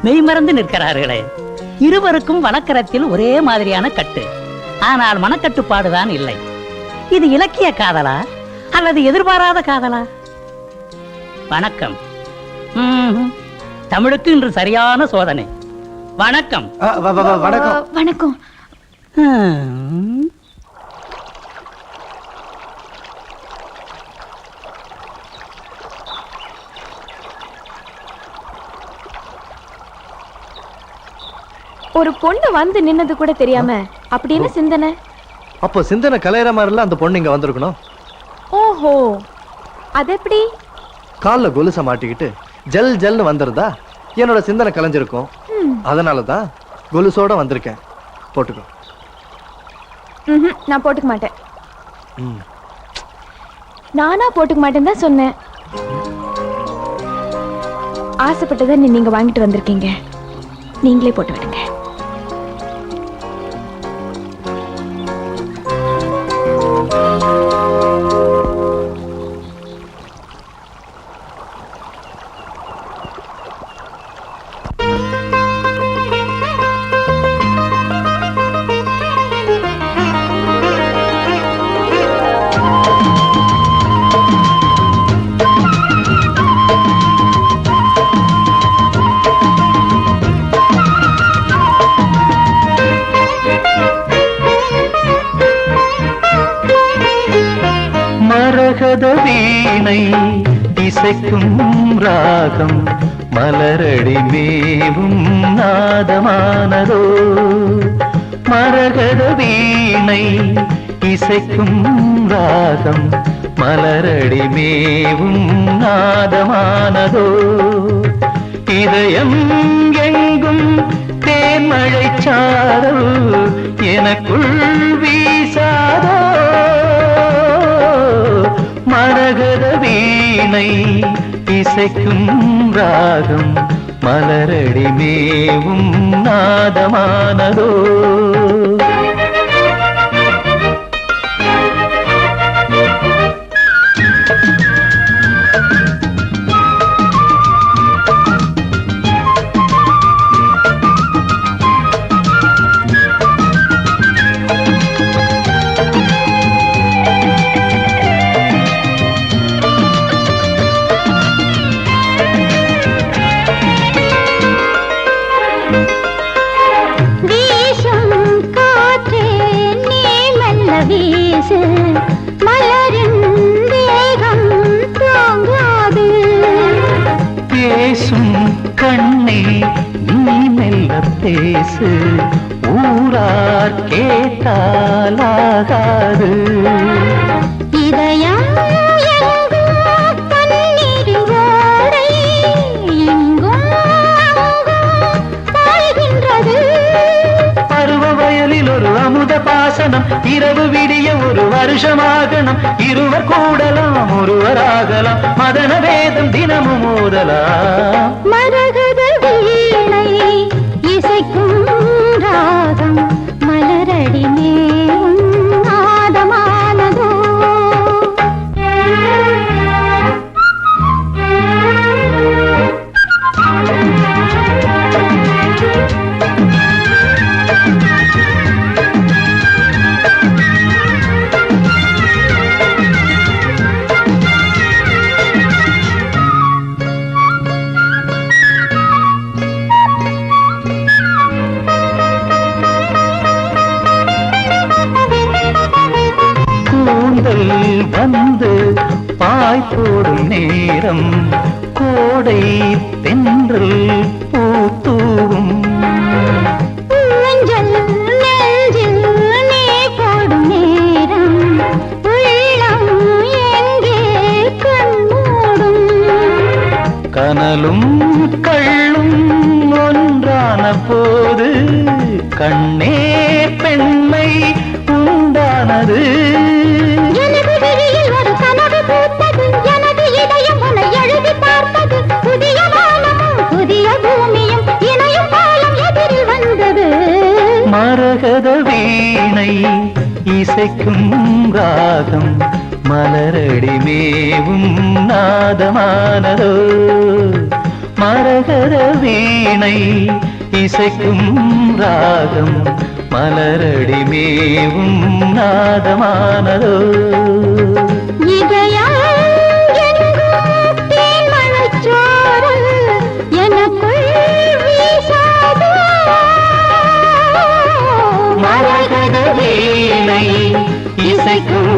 மெய்மறந்து நிற்கிறார்களே. இருவருக்கும் வழக்கரத்தில் ஒரே மாதிரியான கட்டு, ஆனால் மனக்கட்டுப்பாடுதான் இல்லை. இது இலக்கிய காதலா அல்லது எதிர்பாராத காதலா? வணக்கம். தமிழுக்கு இன்று சரியான சோதனை. வணக்கம். வணக்கம். ஒரு பொண்ணு வந்து நின்னது கூட தெரியாம அப்படின்னு சிந்தனை. அப்போ சிந்தனை கலையற மாதிரில அந்த பொண்ணு இங்க வந்திருக்கணும். ஓஹோ, அது எப்படி? கால்ல கொலுச மாட்டிக்கிட்டு ஜல் ஜல்னு வந்திருந்தா என்னோட சிந்தனை கலைஞ்சிருக்கும். அதனாலதான் கொலுசோட வந்திருக்கேன். போட்டுக்கோ. நான் போட்டுக்க மாட்டேன். நானா போட்டுக்க மாட்டேன்னு தான் சொன்னேன். ஆசைப்பட்டதை நீங்க வாங்கிட்டு வந்திருக்கீங்க, நீங்களே போட்டு விடுங்க. வீணை இசைக்கும் ராகம் மலரடி மேவும் நாதமானதோ. மரகத வீணை இசைக்கும் ராகம் மலரடி மேவும் நாதமானதோ. இதயம் எங்கும் தேன்மழை சாரல் எனக்குள் வீசாதோ. மரகத வீணை இசைக்கும் ராகம் மலரடி மேவும் நாதமானதோ. பேசும் கண்ணே நீ மெல்ல பேசு, ஊரார் கேட்டாலாகாது. இதயம் பருவ வயலில் ஒரு அமுத பாசனம், இரவு விடிய ஒரு வருஷமாகணும். இருவர் கூடலாம் ஒருவராகலாம், மதன வேதம் தினமும் ஓதலாம். மரகத வீணை இசைக்கும் ராகம் மலரடி மேவும் நாதமானதோ. வந்து பாய் போடும் நேரம் கோடை தென்றல் பூத்தூவும். போடும் நேரம் உள்ளம் எங்கே கண்மூடும். கனலும் கள்ளும் ஒன்றான போது கண்ணே பெண்மை உண்டானது. மரகத வீணை இசைக்கும் ராகம் மலரடி மேவும் நாதமானதோ. மரகத வீணை வீணை இசைக்கும் ராகம் மலரடி மேவும் நாதமானதோ இதயம் எங்கும் தேன்மழைச்சாரல் எனக்குள் வீசாதோ மரகத வீணை இசைக்கும்